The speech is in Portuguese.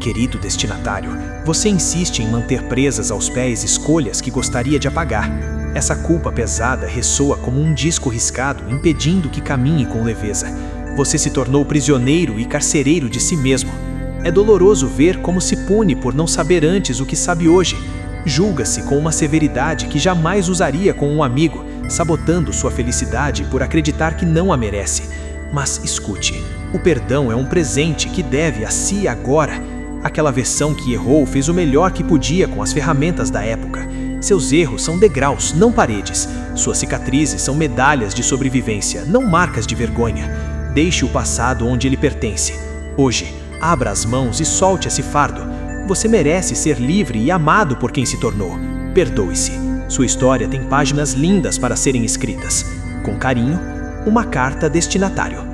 Querido destinatário, você insiste em manter presas aos pés escolhas que gostaria de apagar. Essa culpa pesada ressoa como um disco riscado, impedindo que caminhe com leveza. Você se tornou prisioneiro e carcereiro de si mesmo. É doloroso ver como se pune por não saber antes o que sabe hoje. Julga-se com uma severidade que jamais usaria com um amigo, sabotando sua felicidade por acreditar que não a merece. Mas escute, o perdão é um presente que deve a si agora. Aquela versão que errou fez o melhor que podia com as ferramentas da época. Seus erros são degraus, não paredes. Suas cicatrizes são medalhas de sobrevivência, não marcas de vergonha. Deixe o passado onde ele pertence. Hoje, abra as mãos e solte esse fardo. Você merece ser livre e amado por quem se tornou. Perdoe-se. Sua história tem páginas lindas para serem escritas. Com carinho, uma carta destinatário.